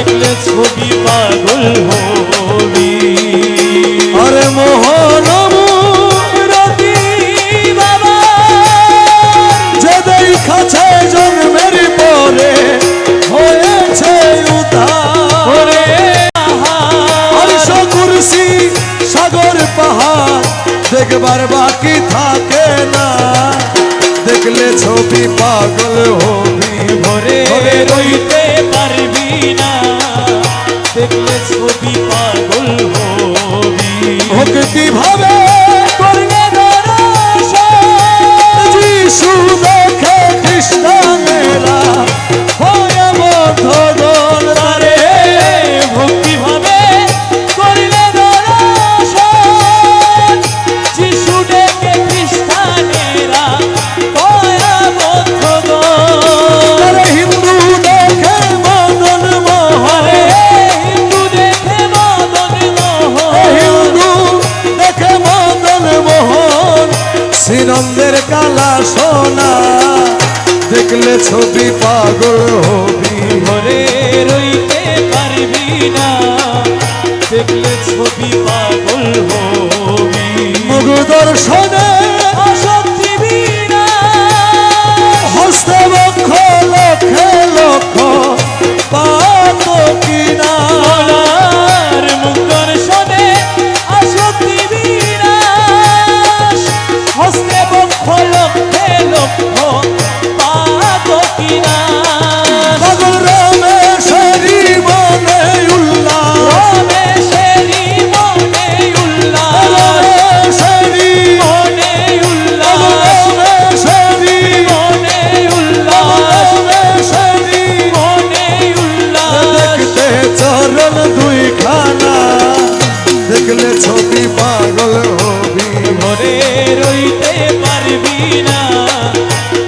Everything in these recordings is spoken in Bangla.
দেখলে ছবি পাগল হবি আরে মোহন রতি বাবা যে দেখাছে জন্মের পরে হয়েছে উদ্ধার ওরে আরশ কুরসি সাগর পাহাড় দেখবার বাকি থাকে না দেখলে ছবি পাগল হবি ভরে রইতে পারবি না দেখলে ছবি পাগল হবি ভক্তি ভাবে করলে দর্শন যিশু দেখে খ্রিস্টানেরা হয়ে বদ্ধগণ তারে ভক্তি ভাবে করলে দর্শন যিশু ডেকে খ্রিস্টানেরা কয়া বদ্ধগণ তারে হিন্দু দেখে মদন মোহন হিন্দু দেখে মদন মোহন হিন্দু দেখে মদন মোহন শ্রীনন্দের কালা সোনা দেখলে ছবি পাগল হবি ঘরে রইতে পারবি না দেখলে ছবি পাগল হবি মুখ দর্শনে অশক্তি বিনা হস্তে বক্ষ লক্ষে লক্ষ পাত কিনা ওনার মুখ দর্শনে অশক্তি বিনাশ হস্তে বক্ষ লক্ষে লক্ষ পাত কিনা পাগল রমেশেরি মনে উল্লাস রমেশেরি মনে উল্লাস রমেশেরি মনে উল্লাস রমেশেরি মনে উল্লাস রমেশেরি মনে উল্লাস দেখতে চরণ দুই খানা দেখলে ছবি পাগল হবি ঘরে রইতে পারবি না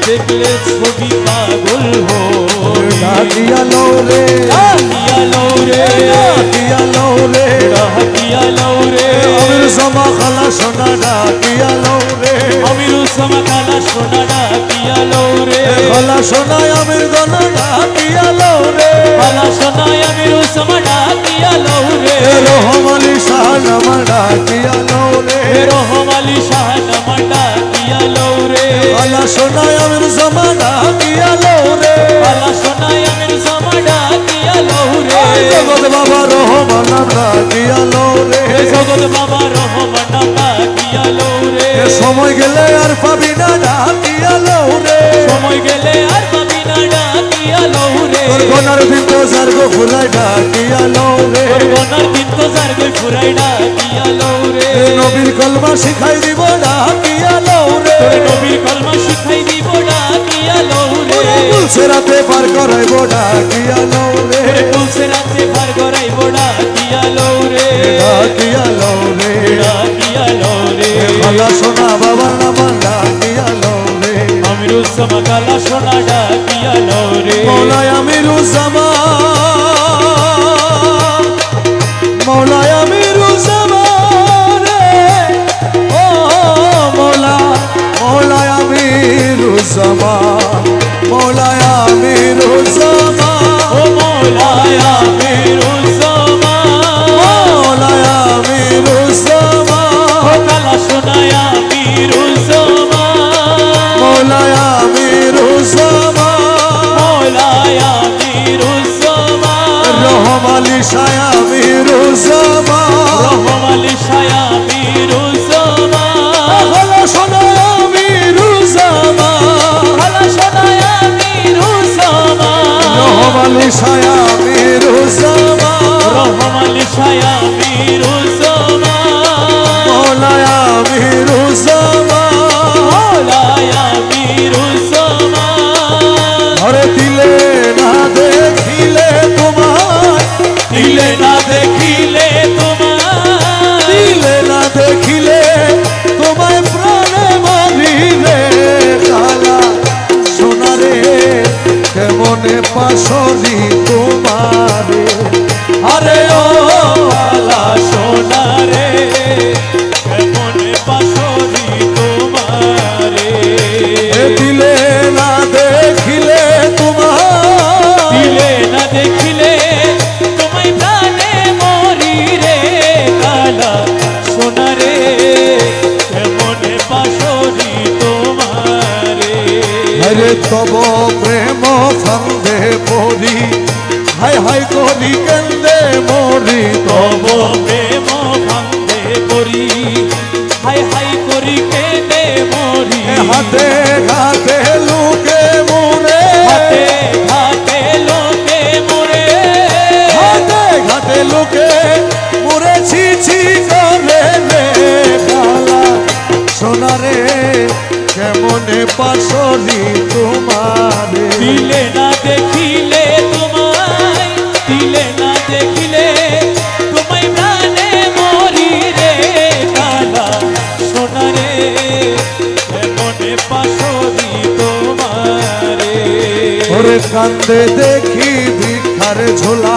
দেখলে ছবি পাগল হবি ডাকিয়া লৌরে ডাকিয়া লৌরে ডাকিয়া লৌরে ডাকিয়া লৌরে আমির জমা খালা সোনা ডাকিয়া লৌরে আমির উসামা কালা সোনা ডাকিয়া লৌরে খালা সোনা আমির দনা ডাকিয়া লৌরে কালা সোনা আমির উসামা ডাকিয়া লৌরে রহম আলী শাহ নামা ডাকিয়া লৌরে রহম আলী শাহ নামা ডাকিয়া লৌরে খালা সোনা আমির জমা ডাকিয়া লৌরে কালা সোনা আমির উসামা ডাকিয়া লৌরে জগৎ বাবা রহমান নাম ডাকিয়া লৌরে জগৎ বাবা রহমান নাম ডাকিয়া লৌরে সময় গেলে আর পাবি না ডাকিয়া লৌরে সময় গেলে আর পাবি না ডাকিয়া লৌরে তোর গনার দিন তো জারগো ফুলাই ডাকিয়া লৌরে গনার দিন তো যার গই ফুরাই ডাকিয়া লৌরে নবীর কলমা শিখাই দিব ডাকিয়া লৌরে তোর নবীর কলমা শিখাই দিব ডাকিয়া লৌরে বলছে রাতে পার করাইব ডাকিয়া লৌরে তুলসে রাতে ভার গড়াইব ডাকিয়া লৌরে ডাকিয়া লৌরে ডাকিয়া লৌরে খালা সোনা বাবার নাম ডাকিয়া লৌরে আমিরুজ্জামা কালা সোনা ডাকিয়া লৌরে মৌলায় আমিরুজ্জামা মৌলায় আমিরুজ্জামা রে ও মৌলা মৌলায় আমিরুজ্জামা মৌলায় আমিরুজ্জামা ও মৌলায় আমিরুজ্জামা মৌলায় আমিরুজ্জামা ও কালা সোনায় আমিরুজ্জামা মৌলায় আমিরুজ্জামা মৌলায় আমিরুজ্জামা রহম আলী শাহ আমিরুজ্জামা রহম আলী শাহ আমিরুজ্জামা খালা সোনা আমিরুজ্জামা কালা সোনায় আমিরুজ্জামা রহম আলী শাহ আমিরুজ্জামা রহম আলী শাহ আমিরুজ্জামা মৌলায় আমিরুজ্জামা মৌলায় আমিরুজ্জামা ঘরে দিলে না দেখিলে তোমার দিলে না দেখিলে তোমার দিলে না দেখিলে তোমায় প্রাণে মারিলে কালা সোনারে কেমনে পাশরি তোমারে আরে ও কালা সোনা রে কেমন পাশরি তোমারে দিলে না দেখিলে তোমার দিলে না দেখিলে তব প্রেম ফান্দে পড়ি হাই হাই করি কেন্দে মরি তব প্রেম ভাঙতে করি হাই হাই করি কেঁদে মরি হাতে ঘাটে লুকে মুরে হাতে ঘাটে লোকে মরে হাতে ঘাটে লুকে মুরে ছি ছি করে রে কালা সোনারে কেমনে পাশরি তোমারে দিলে না দেখিলে তোমায় দিলে না দেখিলে তোমায় প্রাণে মরি রে কালা সোনারে মনে পাশরি তোমারে ওরে কান্দে দেখি ভিক্ষার ঝোলা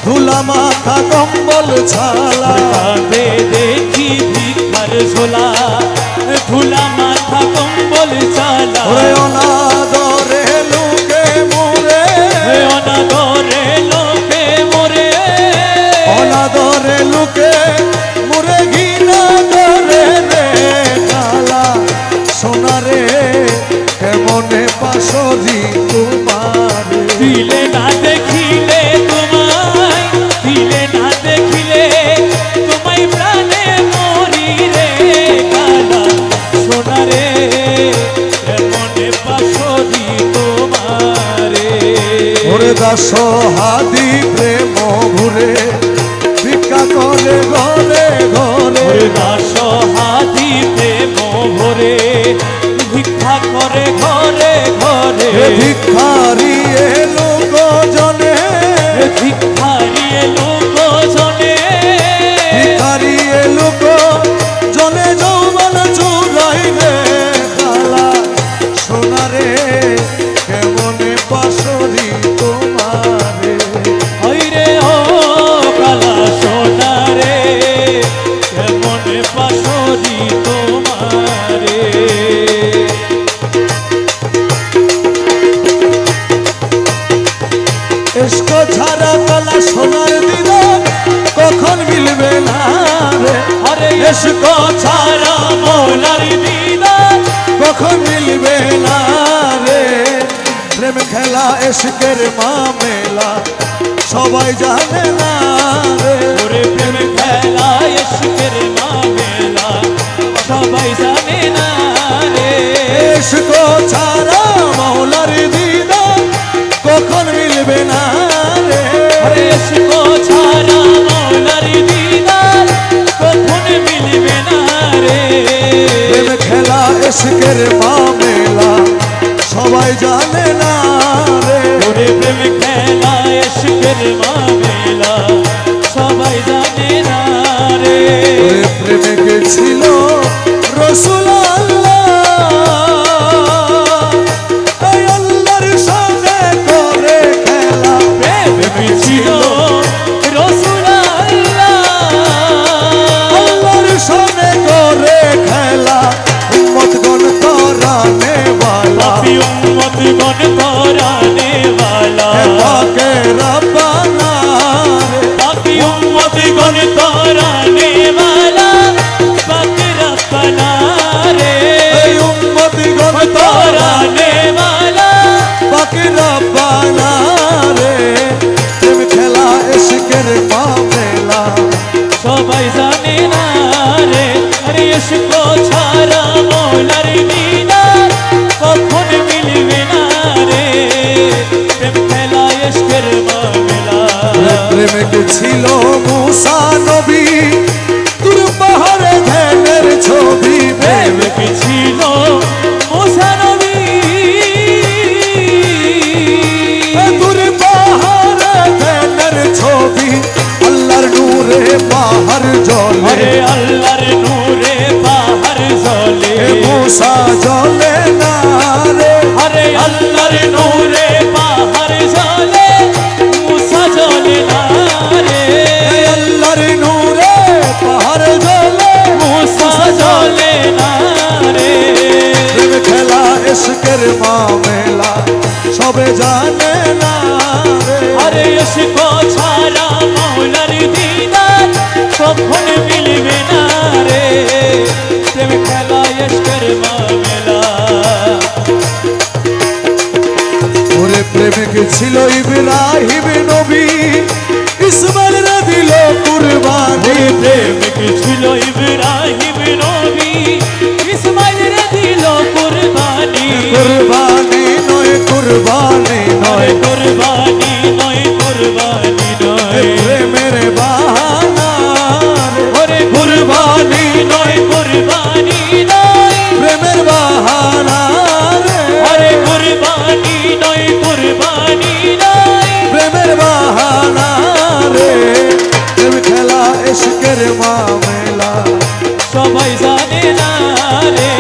ধুলা মাথা কম্বল ছালা কাঁধে দেখি ভিক্ষার ঝোলা ধুলা মাথা কম্বল চালা ওরে অনাদরে লুকে মুরে অনাদরে লোকে মরে অনাদরে লুকে মুরে ঘৃণা করে রে কালা সোনারে কেমনে পাশরি তোমারে দিলে না দেখিলে তোমায় দিলে না দেখিলে তোমায় প্রাণে মরি রে কালা সোনারে মনে পাশরি তোমারে ওরে দাস হাদি প্রেম ঘুরে ভিক্ষা করে ঘরে ঘরে দাস হাতি প্রেম ভরে ভিক্ষা করে ঘরে ঘরে ভিক্ষারি এলো জনে ভিক্ষারিয়ে লোক জনে ভিখারি লোক জনে যৌবন চুরাই রে কালা সোনারে কেমনে পাশরি তোমারে হইরে ও কালা সোনারে মনে পাশরি তোমারে এসকো ছাড়া কালা সোনার দিদার কখন মিলবে না রে আরে এসকো ছাড়া মৌলার দিদার কখন মিলবে না রে প্রেম খেলা এসকের মামেলা সবাই জানে না রে ওরে প্রেম খেলা ইশকের মামেলা সবাই জানে না রে এসকো ছাড়া মৌলার দিদার কখন মিলবে না রে আরে ইশকো ছাড়া মৌলার দিদার কখন মিলবে না রে প্রেম খেলা এসকের মামেলা সবাই জানে না রে ওরে প্রেম খেলা ইশকের মামেলা সবাই জানে না রে ওরে প্রেমিক ছিল রসুল এই আল্লাহর সাথে করে খেলা প্রেম ছিল রসুল আল্লাহর সাথে করে খেলা উম্মত গণ তরানে वाला उम्मत गण तोराने वाला पाके रब्बाना रे बाकी उम्मत गण तोराने वाला बाकी रब्बना रे এই উম্মত গণ तोराने वाला পাকে রব্বানা রে প্রেম খেলা এসকের মামেলা সবাই জানে না রে আরে ইশকো ছাড়া মৌলার দিদার কখন মিলবে না রে প্রেম খেলা ইশকের মামলা প্রেমিক ছিল মুসা নবী দূর পাহাড়ে ধ্যানের ছবি প্রেমিক ছিল মুসা নবী দূর পাহাড়ে ধ্যানের ছবি আল্লাহর নূরে পাহাড় জলে আরে আল্লাহর নূরে বাহার জ্বলে মুসা জলে না রে আরে আল্লাহর নূরে বাহার জ্বলে মুসা জ্বলে না রে আল্লাহর নূরে পাহাড় জলে মুসা জ্বলে না রে প্রেম খেলা এসকের মামেলা সবে জানে না রে আরে ইশকো ছাড়া মৌলার দিদার কখন মিলবে না রে প্রেম খেলা ইশকের মামলা প্রেমিক ছিল ইব্রাহিম নবী, ইসমাইল দিল কুরবানি। প্রেমিক ছিল ইব্রাহিম নবী, ইসমাইল দিল কুরবানি। কুরবানি নয়, কুরবানি নয়, কুরবানি নয়, কুরবানি নয়, প্রেমের বাহানা ওরে কুরবানি নয়, কুরবানি নয়, প্রেমের বাহানা আরে কুরবানি নয়, কুরবানি নয়, প্রেমের বাহানা রে। প্রেম খেলা ইশকের মামলা, সবাই জানে না রে,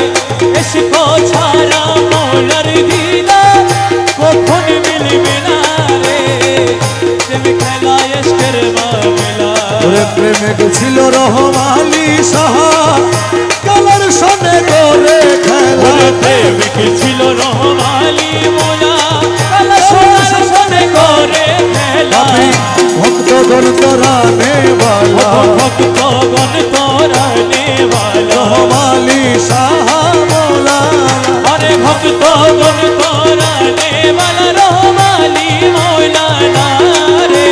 ইশক ছাড়া মৌলার দিদা কখন মিলবে না রে। প্রেম খেলা ইশকের মামলা, ওরে প্রেমিক ছিল রহমালি সাহা, কালার সনে করে খেলা। ওরে প্রেমিক ছিল রহমালি মোলা, কালা সোনার সনে করে খেলা। আমি ভক্ত দরতরানে বালা, ভক্তগণ তোরানে বালা, রহমালি সাহা মৌলানা। আরে ভক্তগণ তোরানে বালা, রহমালি মৌলানা রে।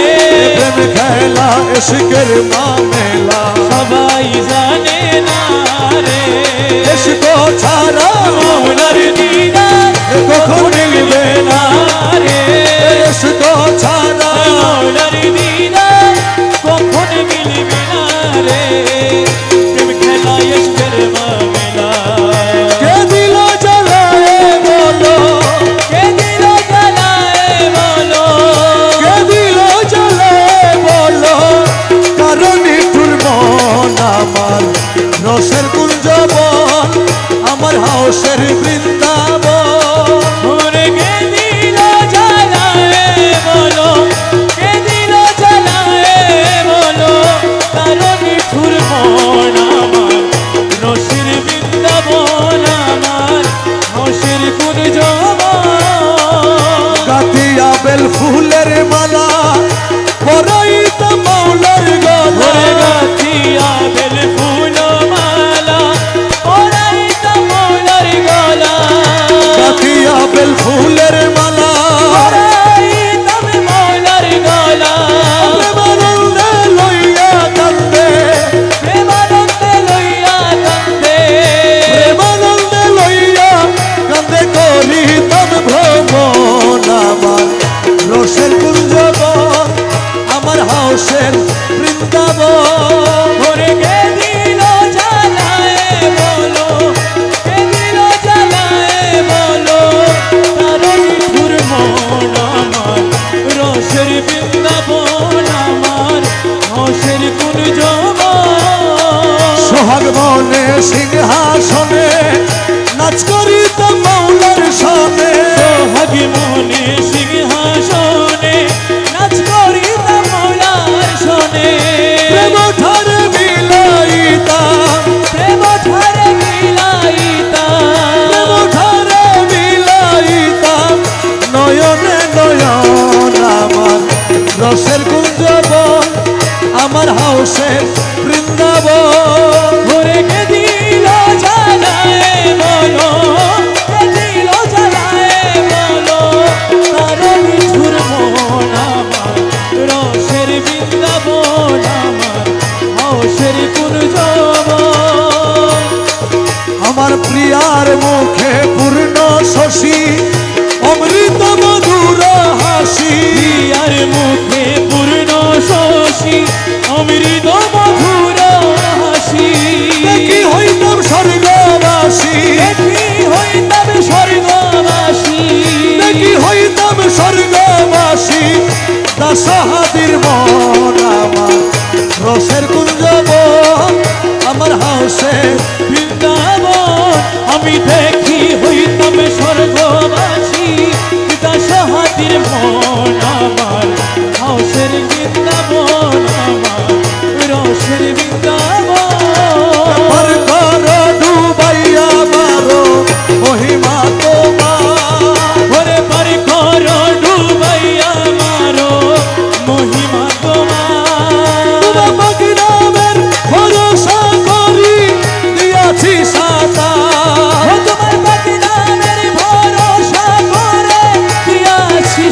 প্রেম খেলা ইশকের মামলা, সবাই জানে না রে, ইশক ছাড়া মৌলার দিদার কখন মিলবে না রে। ইশক ছাড়া। মৌলার দিদার কখন মিলবে না রে। প্রেম খেলা ইশকের মামলা, কে দিল জ্বালায় বলো, কে দিল জ্বালায় বলো, কে দিল জ্বালায় বলো, কারণ নিঠুর মন আমার রসের কুঞ্জবন, আমার হাউসের বৃন্দাবন। ওরে কে দিল জ্বালায় বলো, কে দিল জ্বালায় বলো, কারো নিঠুর মন আমার রসের বৃন্দাবন, আমার হাউসের কুঞ্জবন। কাতিয়া বেল ফুলের মালা পরাইত মাওলার গলা, ওরে গাথিয়া বেল ফুল মালা, ওরাই তো মৌলার গলা। কাতিয়া বেল ফুলের মালা ওরাই তবে মৌলার গলা। প্রেমানন্দে লইয়া কান্দে, প্রেমানন্দে লইয়া কান্দে, প্রেমানন্দে লইয়া কান্দে করিতাম ভ্রমণ, আমার রসের কুঞ্জবন, আমার হাউসের বৃন্দাবন। ওরে কে দিল জ্বালায় বলো, কে দিল জ্বালায় বলো, তারও নিঠুর মন আমার রসের বৃন্দাবন, আমার হাউসের কুঞ্জবন। সোহাগ বনে সিংহাসনে নাচ করিতাম মাওলার সামনে, সোহাগ মনে সিংহাসনে নাচ করিতাম মৌলার শোনে। প্রেম ঠারে বিলাইতাম, প্রেম ঠারে মিলাইতাম, প্রেম ঠারে বিলাইতাম, নয়নে নয়ন আমার রসের কুঞ্জবন, আমার হাউসের বৃন্দাবন। ওরে কে দিল জ্বালায় বলো, কে দিল জ্বালায় বলো, তারও নিঠুর মন আমার রসের বৃন্দাবন, আমার হাউসের কুঞ্জবন। আমার প্রিয়ার মুখে পূর্ণ শশী, অমৃত মধুর হাসি, প্রিয়ার মুখে পূর্ণ শশী, অমৃত মধুর হাসি। দেখি হইতাম স্বর্গবাসী, দেখি হইতাম স্বর্গবাসী, দেখি হইতাম স্বর্গবাসী, দাসাহাদির মন আমার রসের কুঞ্জবন, আমার হাউসে বৃন্দাবন। আমি দেখি হইতাম স্বর্গবাসী, দাসাহাদির মন আমার হাউসের বৃন্দাবন, আমার রসের বৃন্দাবন। পার কর ডুবাইয়া মারো মহিমা তোমার, ওরে পার করো ডুবাইয়া মারো মহিমা তোমার। তোমার পাখি নামের ভরসা করি দিয়াছি সাঁতার, ও তোমার পাখি নামের ভরসা করে দিয়াছি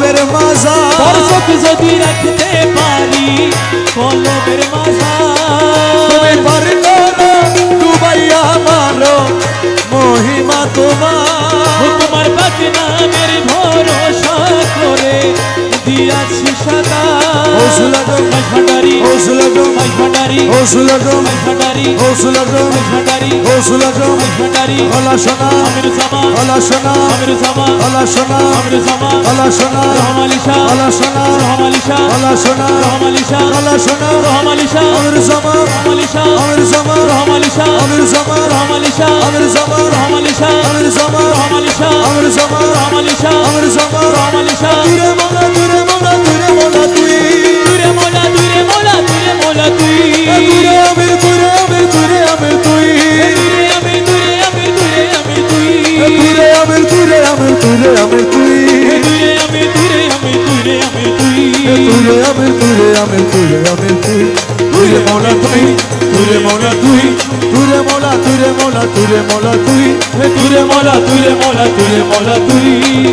কলবের মাঝার দর্শক যদি রাখতে পারি কলবের মাঝার তুমি পার করো ডুবাইয়া মারো মহিমা তোমার তোমার পাক নামের ভরসা করে দিয়াছি সদা ওসুলাগম ভান্ডারি ওসুলাগম ভান্ডারি ওসুলাগম ভান্ডারি ওসুলাগম ভান্ডারি ওসুলাগম ভান্ডারি গলা শোনা আমির জামা গলা শোনা আমির জামা গলা শোনা আমির জামা গলা শোনা রহমালিশা গলা শোনা রহমালিশা গলা শোনা রহমালিশা গলা শোনা রহমালিশা আমির জামা রহমালিশা আমির জামা রহমালিশা আমির জামা রহমালিশা আমির জামা রহমালিশা আমির জামা রহমালিশা আমির জামা রহমালিশা আমির জামা রহমালিশা দূরে মোলা দূরে মোলা দূরে মোলা তুই দূরে মোলা দূরে মোলা দূরে মোলা তুই দূরে আমির দূরে আমির দূরে আমির তুই দূরে আমি দূরে আমি দূরে আমি তুই দূরে আমির দূরে আমির দূরে আমির তুই দূরে আমি দূরে আমি দূরে আমি তুই দূরে আমির দূরে আমির দূরে আমির তুই দূরে মোলা তুই দূরে মোলা তুই দূরে মোলা দূরে মোলা দূরে মোলা তুই দূরে মোলা দূরে মোলা দূরে মোলা তুই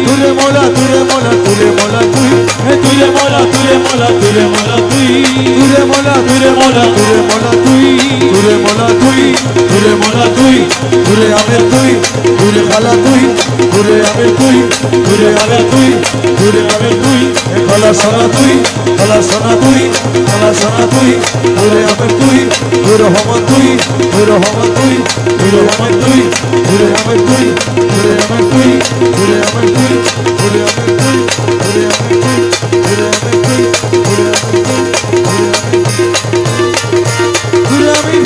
দূরে মোলা দূরে মোলা দূরে মোলা তুই দূরে মোলা দূরে মোলা দূরে মোলা তুই দূরে মোলা দূরে মোলা দূরে মোলা তুই দূরে মোলা তুই দূরে মোলা তুই দূরে আমির তুই দূরে খালা তুই দূরে আমির তুই দূরে আমির তুই দূরে আমির তুই খালা সোনা তুই খালা সোনা তুই খালা সোনা তুই দূরে আমির তুই দূরে হমা তুই দূরে হমা তুই দূরে আমির তুই দূরে আমির তুই দূরে আমির তুই দূরে আমির তুই দূরে আমির তুই দূরে আমির তুই দূরে আমির তুই দূরে আমির তুই দূরে আমির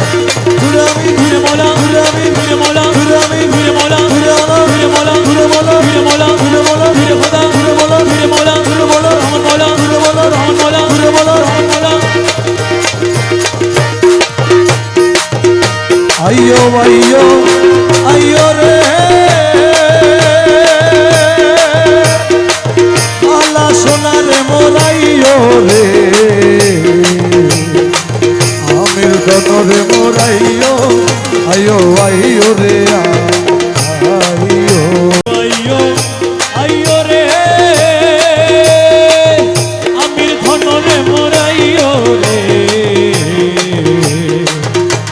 দূরে আমির দূরে মোলা দূরে আমির দূরে মোলা দূরে আমির দূরে মোলা দূরে আলা দূরে মোলা দূরে মোলা দূরে মোলা দূরে মোলা দূরে খোদা দূরে মোলা দূরে মোলা দূরে মোলা রহমান মোলা দূরে মোলা রহমান মোলা দূরে মোলা রহমান মোলা আইয়ো আইয়ো আইয়ো রে আলা সোনা রে মোরাইয়ো রে আমির গন রে মোরাইয়ো আইয়ো আইয়ো রে আইয়ো আইয়ো আইয়ো রে আমির ধন রে মোরাইয়ো রে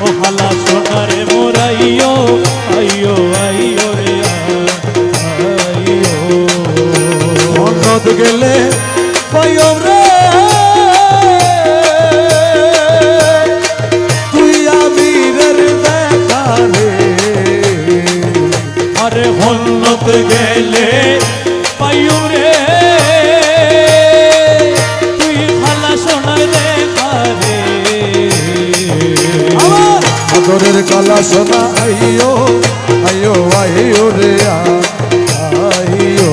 ও হালা সোনা রে মোরাইয়ো আইয়ো আইয়ো রে আইয়ো মনত গেলে পাইও রে তুই আমিরের দেখা রে আরে হন্নত গেলে পাইও রে তুই হালা সোনার দেখা রে আমার আদরের কালা সোনা আইয়ো আইয়ো আইয়ো রে আইয়ো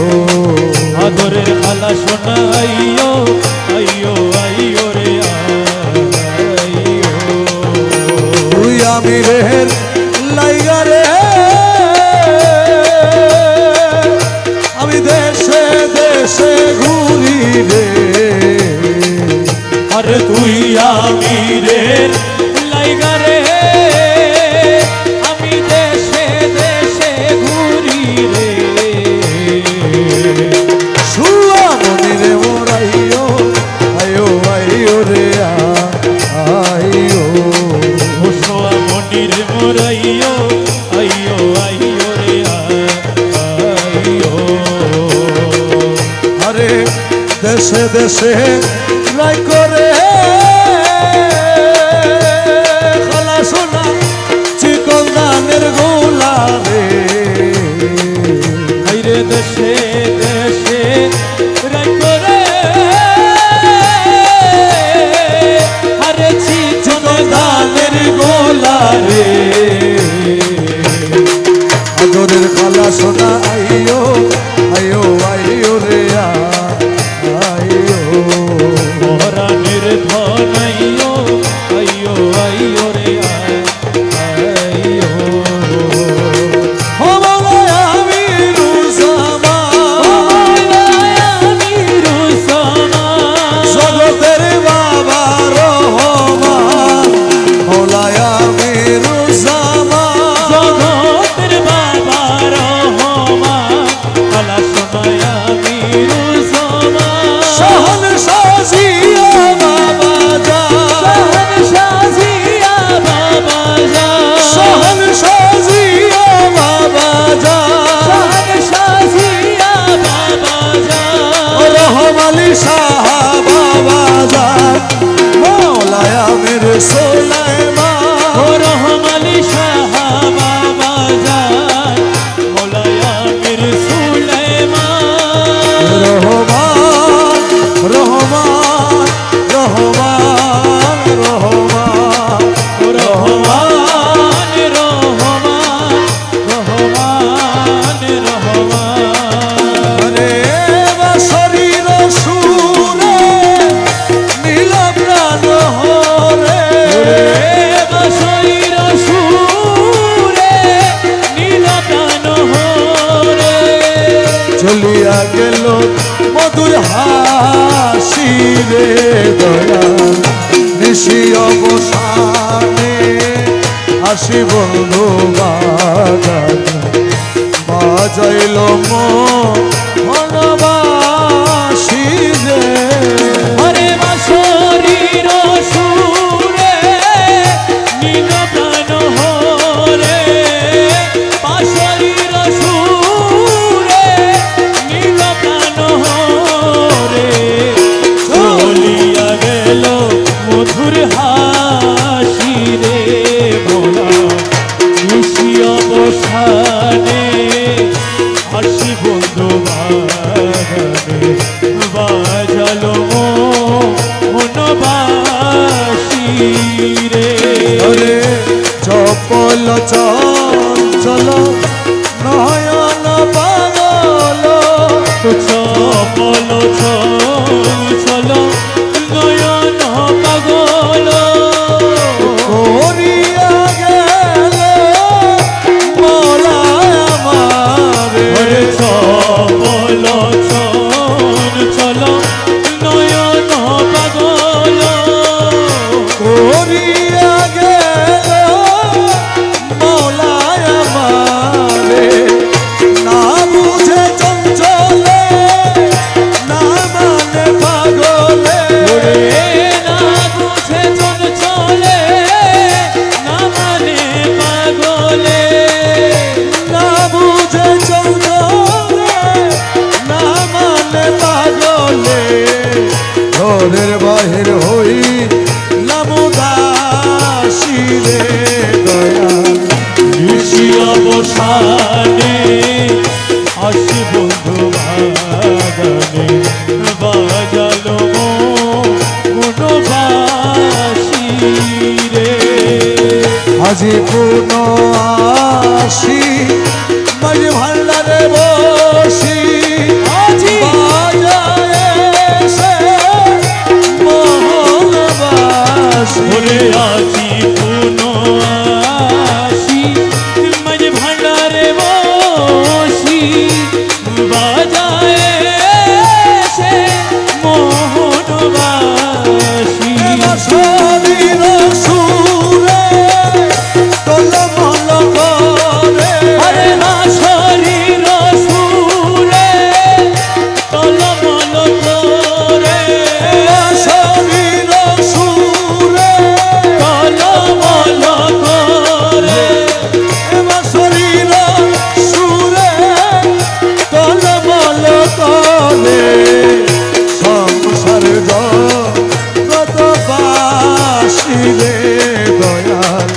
আদরের খালা সোনা আইয়ো আইয়ো আইয়ো রে আইয়ো তুই আমিরের লাইগা রে আমি দেশে দেশে ঘুরি রে আরে তুই আমিরের লাইগা রে আমি দেশে দেশে ঘুরি রে শুয়া মনিরে মোরাইয়ো আইয়ো আইয়ো রে আইয়ো হোসোয়া মনির মোরাইয়ো আইয়ো আইয়ো রে আইয়ো আরে দেশে দেশে রাই করে খালা সোনা চিকন দানের গোলা রে আইরে দেশে দেশে রাই করে আরে চিকন দানের গোলা রে আদরের খালা সোনা আইয়ো আইয়ো আইয়ো রে আইয়ো পরাণের ধন আইয়ো আইয়ো আইয়ো রে আইয়ো ও মাওলা আমিরুল জামান জগতের বাবা রহমান মাওলা আমিরুল জামান জগতের বাবা রহমান আলা সোনায়া মিরু সমা সুলাইমান ও রহমালি শাহ বাবা জান মৌলায় আমির সুলাইমান রহমান রহমান রহমান রহমান ও রহমান রহমান রহমান রহমান আরে বাঁশরির সুরে নীল প্রাণ হরে বাঁশরির সুরে নীল প্রাণ হরে চলিয়া গেল মধুর হাসি রে দয়াল নিশি অবসানে আসি বন্ধু বাজাইল মনবাসী রে হরে বাঁশরির সুরে নীল প্রাণ হরে বাঁশরির সুরে নীল প্রাণ হরে চলিয়া গেল মধুর হাসি রে ভোলা নিশি অবসানে হাসি বন্ধু বাগানে বাজালো মনবাসী রে হরে চপল চঞ্চল নয়ন পাগল চপল চল নয়ন পাগল করিয়া গেল মলায় আমারে হরে চপল চল নয়ন পাগল করিয়া গেল মলায় আমারে না বুঝে চঞ্চলে না মানে পাগলে ওরে না বুঝে চলে না মানে পাগলে না বুঝে চঞ্চলে না মানে পাগলে ঘরের বাহির হই লামুদাসী রে দয়াল নিশি অবসানে আসি বন্ধু বাগানে বাজালো মনবাসী রে আজি পুন আসি মাঝি ভান্ডারে বসি আজি বাজায় সে মোহনবাসী ওরে আজি পুন আসি মাঝ ভান্ডারে বসি বাজায় সে মোহনবাসী শরীর সুরে টলমল করে হরে শরীর সুরে টলমল করে শরীর সুরে টলমল করে শরীর সুরে টলমল করে সংসার জগত বাসী রে দয়াল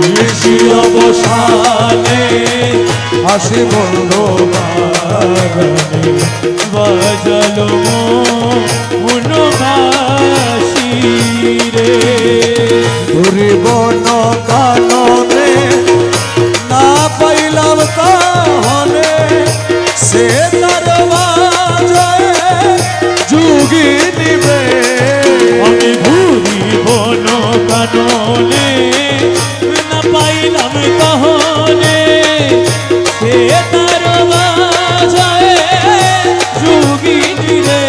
নিশি অবসানে হাসি বন্ধু বাগানে বাজালো মনবাসী রে বন কাননে না পাইলাম তাহলে সে তার বাজায় যুগি নিবে আমি ঘুরি বন কাননে না পাইলাম তাহলে সে তার বাজায় যুগিনী রে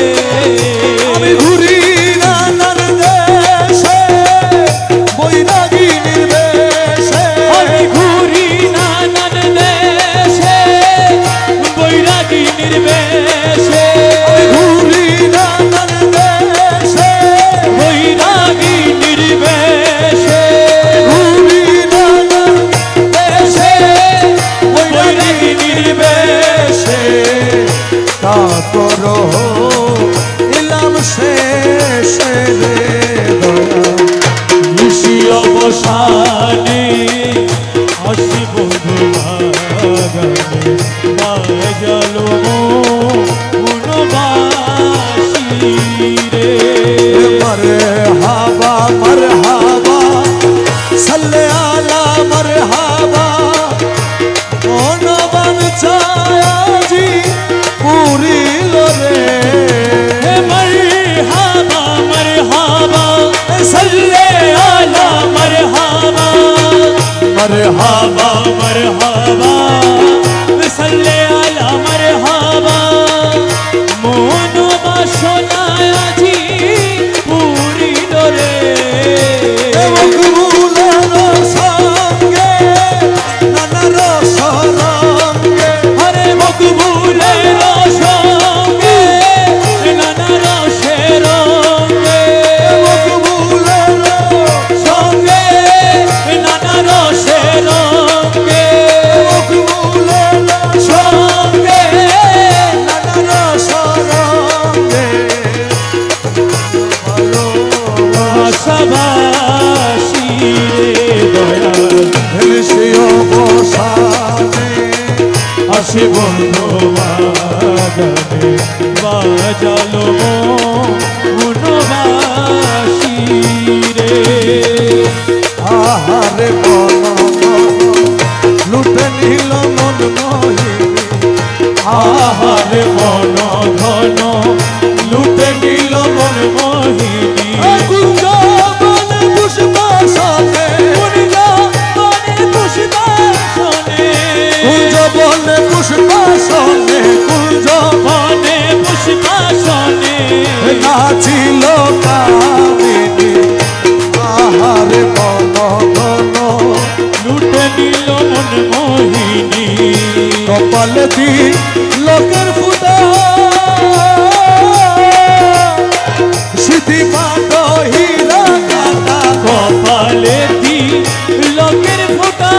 मरहबा मरहबा सल्ले आला मरहबा कोन बन छाया जी पूरी लो रे मरहबा मरहबा सल्ले आला मरहबा मरहबा मरहबा सल्ले आला मरहबा मोनो बाशोनाया जी पूरी डोरे মকবুলের সঙ্গে নানার সরঙ্গে हरे मकबूलेर संगे नाना रसेर रंगे মকবুলের संगे नाना रसेर रंगे মকবুলের संगे নানার সরঙ্গে आशाबासी रे दयाल ভেলসি অবসানে আসে বন্ধু বাগানে বাজালো মনবাসী রে আহারে মন লুটে নিল মন মোহিনী আহারে মন ধন লুটে নিল মন মোহিনী কুঞ্জ বন পুষ্পাসনে বনে পুষ্পাসনে কুঞ্জ বন পুষ্পাসনে কুঞ্জ বনে পুষ্পাসনে নাচিল কামিনী আহারে মন মন লুটে নিল মন মোহিনী কপালে দি লোকের ফুটা স্মৃতি পাঠ হীরা কাটা কপালে দি লোকের ফোঁটা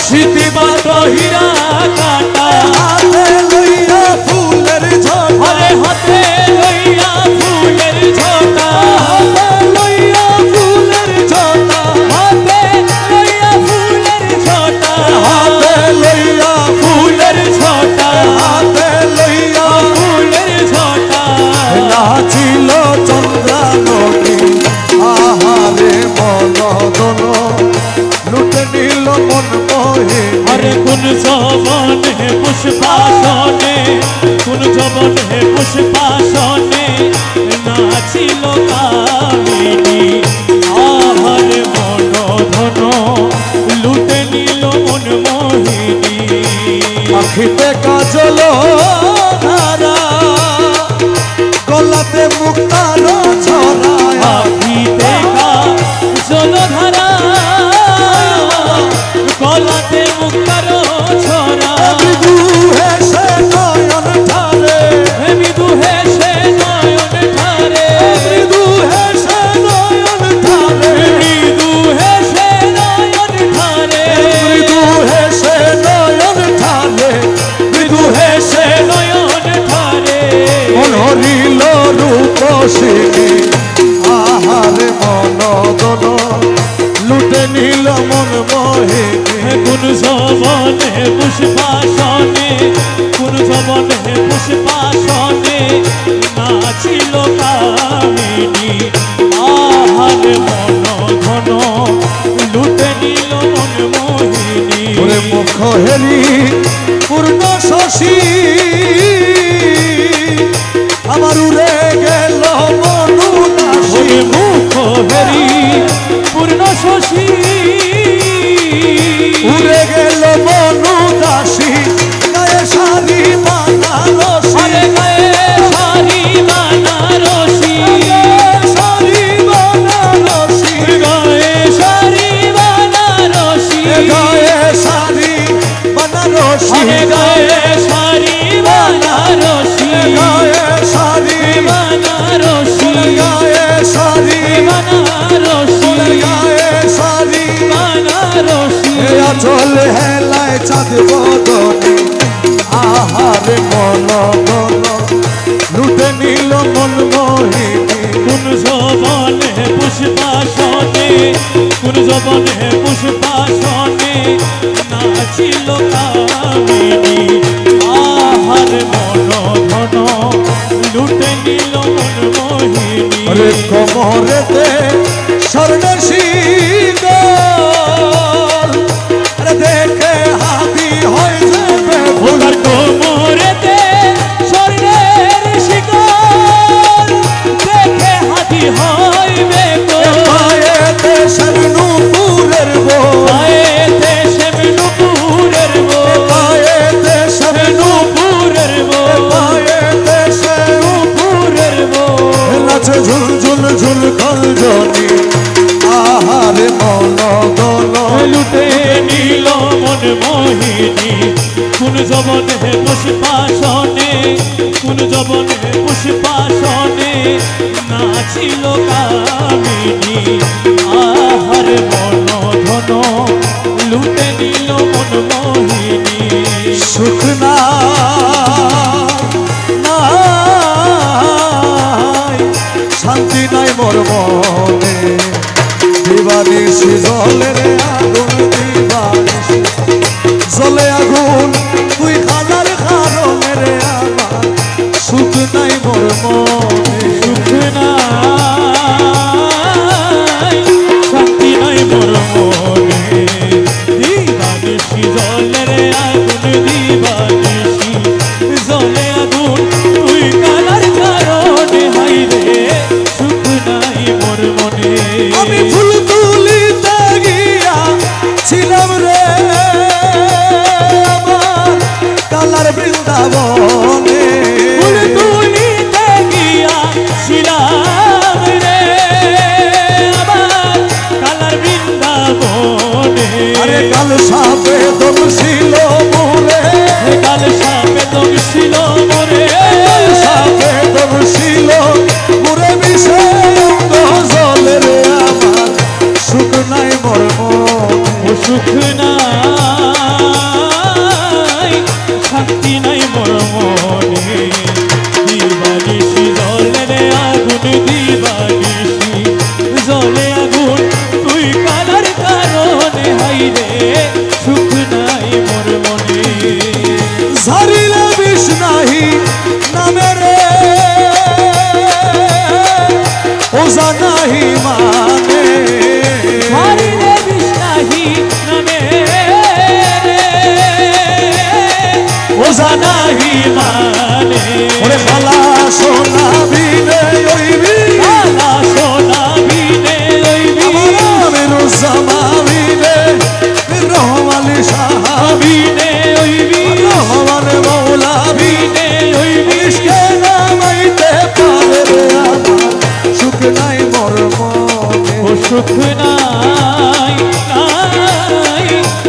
স্মৃতি বাত হীরা কাটা হাতে লইয়া ফুলের ঝটা হরে হাতে লইয়া ফুলের ঝটা হাতে লইয়া ফুলের ঝটা হাতে লইয়া ফুলের ঝটা হাতে লইয়া ফুলের ঝটা হাতে লইয়া ফুলের ঝটা নাচিল চন্দ্রানবী আহারে মনদন লুটে নিল মন মোহিনী हरे कुन जबने पुष्पासने कुन जबने पुष्पासने नाचिल कामिनी आहरे मन धन लुटे नील मन मोहिनी আখিতে কাজল ধারা গলাতে মুক্তার ছড়ায়া আখিতে জলধারা গলাতে মুক্তার ছড়া মৃদু হেসে নয়ন ঠারে মৃদু হেসে নয়ন ঠারে মৃদু হেসে নয়ন ঠারে মৃদু হেসে নয়ন ঠারে মৃদু হেসে নয়ন ঠারে মৃদু হেসে নয়ন ঠারে মনোরিল রূপসিনী আহারে মনদন লুটে নিল মন মোহিনী কোন জবনে পুষ্পাসনে কোন জবনে পুষ্পাসনে নাচিল কামিনী আহারে মন ধন লুটে নিল মন মোহিনী ওরে মুখ হেরি পূর্ণ শশী আমার উড়ে গেল মনু দাসী ওরে মুখ হেরি পূর্ণ শশী উড়ে গেল মনু দাসী গায়ে শাড়ি বানারসি আরে গায়ে শাড়ি বানারসি শাড়ি বানারসি গায়ে শাড়ি বানারসি গায়ে শাড়ি বানারসি আরে গায়ে শাড়ি বানারসি গায়ে শাড়ি বানারসি গায়ে শাড়ি বানারসি গায়ে শাড়ি বানারসি আচল হেলায় চাঁদ বদনে আহারে মন মন লুটে নিল মন মোহিনী কোন জবনে পুষ্পাসনে কোন জবনে পুষ্পাসনে নাচিল কামিনী আহার মন ধন লুটে নিল মন মোহিনী ওরে কোমরেতে স্বর্ণের শিকল আরে দেখে হাতি হয়ে যাবে ওনার কোমরেতে স্বর্ণের শিকল দেখে হাতি হইবে গো পায়েতে শ্যামনুপুরের বল পায়েতে শ্যামনুপুরের বল পায়েতে শ্যামনুপুরের বল পায়েতে নুপুরের বল নাচে ঝুল ঝুল ঝুল খঞ্জনি আহারে মন দল লুটে নীল মন মোহিনী কোন জবনে পুষ্পাসনে কোন জবনে পুষ্পাসনে নাচিল কামিনী আহার মন ধন লুটে নীল মন মোহিনী সুখ নাই শান্তি নাই মোর মনে দিবানিশি জলে রে আগুন দিবানিশি জলে আগুন তুই খানার কারণে রে আমার সুখ নাই মোর মনে সুখ নাই শান্তি নাই মোর মনে দিবানিশি জলের আগুন দিবানিশি জলে আগুন তুই কালার কারণে হাই রে সুখ নাই মোর মনে আমি ফুল তুলিতে গিয়া ছিলাম রে আমার কালার বৃন্দাবনে ফুল তুলিতে গিয়া ছিলাম রে আমার কালার বৃন্দাবনে আরে কাল সাপে দম ছিল মোরে কাল সাপে দম ছিল মোরে কাল সাপে দম ছিল মোরে বিষে অঙ্গ জলে রে আমার সুখ নাই মোর মনে ও সুখ নাই শান্তি নাই মোর মনে দিবানিশি জলে আগুন দিবানিশি জলে আগুন তুই কালার কারণে হাই রে সুখ নাই মোর মনে ঝারিলে বিষ নাহি নামে রে ওজা নাহি মানে হারিলে বিষ্ণাহি নামে রে ওজা নাহি মানে ওরে খালা সোনা বিনে ওইবি কালা সোনা বিনে লইবি আমার রুজামা বিনে রহমালি সাহা বিনে লইবি রহমান মৌলা বিনে লইবি ইশকে নামাইতে পারে রে আমার সুখ নাই মোর মনে ও সুখ নাই নাই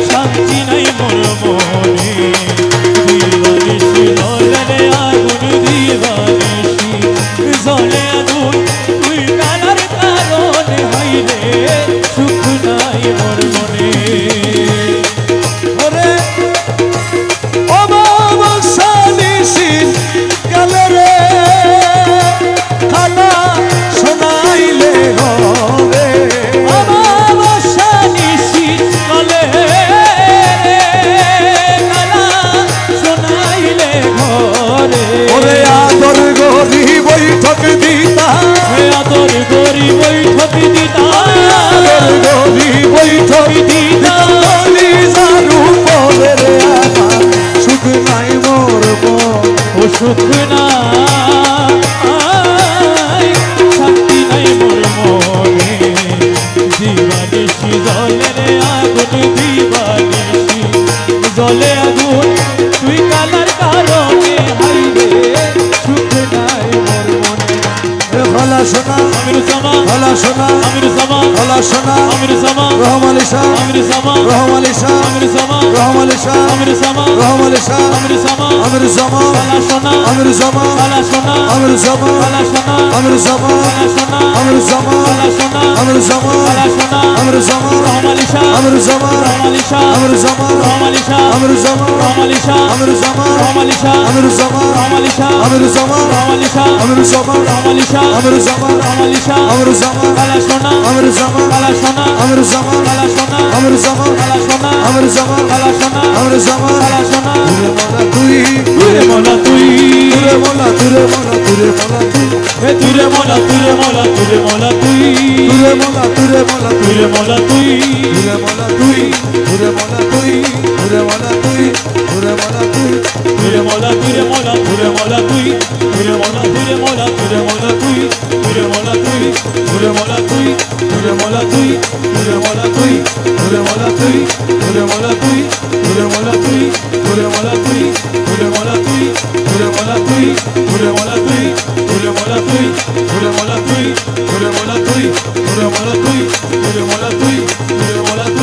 শান্তি নাই মোর মনে দিবানিশি জলে আগুন দিবানিশি জলে আগুন তুই কালার কারণে হাই রে সুখ নাই মোর মনে ওরে অমাবস্যা নিশিন গেলে রে খানা শোনাইলে ঘরে অমাবস্যা নিশি চলে কালা শোনাইলে ঘরে ওরে আদর গরি বৈঠক দিতা হে আদর গরি বৈঠক দিতা আদর গরি বৈঠক দিতা বলি জারু পরে রে আমার সুখ নাই মোর মন ও সুখ নাই শান্তি নাই মোর মনে দিবানিশি জলে আগুন দিবানিশি জলে আগুন তুই কালার কারণে হাই রে সুখ নাই মোর মনে ভালা শোনা আমির জামা ভালা শোনা আমির জামা ভালা শোনা আমির জামা রহমালি শাহ আমির জামা রহমালি শাহ আমির জামা রহমালি শাহ আমির জামা রহমালি শাহ আমির জামা আমির জামা কালা সোনা আমির জামা কালা সোনা আমির জামা কালা সোনা আমির জামা কালা সোনা আমির জামা কালা সোনা আমির জামা কালা সোনা আমির জামা রহমালি শাহ আমির জামা রহমালি শাহ আমির জামা রহমালি শাহ আমির জামা রহমালি শাহ আমির জামা রহমালি শাহ আমির জামা রহমালি শাহ আমির জামা রহমালি শাহ আমির জামা রহমালি শাহ আমির জামা রহমালি শাহ আমির জামা আমার জামা কালা সোনা আমার জামা কালা সোনা আমার জামা কালা সোনা আমার জামা কালা সোনা আমার জামা কালা সোনা আমার জামা কালা সোনা তুরে মোলা তুই তুরে মোলা তুই তুরে মোলা তুরে মোলা তুরে মোলা তুই হে তুরে মোলা তুরে মোলা তুরে মোলা তুই তুরে মোলা তুরে মোলা তুই তুরে মোলা তুই তুরে মোলা তুই তুরে মোলা তুই তুরে মোলা তুই তুরে মোলা তুই তুরে মোলা তুরে মোলা তুরে মোলা তুই তুরে মোলা তুরে মোলা তুরে মোলা তুই তুরে মোলা তুই তুরে মোলা তুই তুরে মোলা তুই তুরে মোলা তুই তুরে মোলা তুই তুরে মোলা তুই তুরে মোলা তুই তুরে মোলা তুই তুরে মোলা তুই তুরে মোলা তুই তুরে মোলা তুই তুরে মোলা তুই তুরে মোলা তুই তুরে মোলা তুই তুরে মোলা তুই তুরে মোলা তুই তুরে মোলা তুই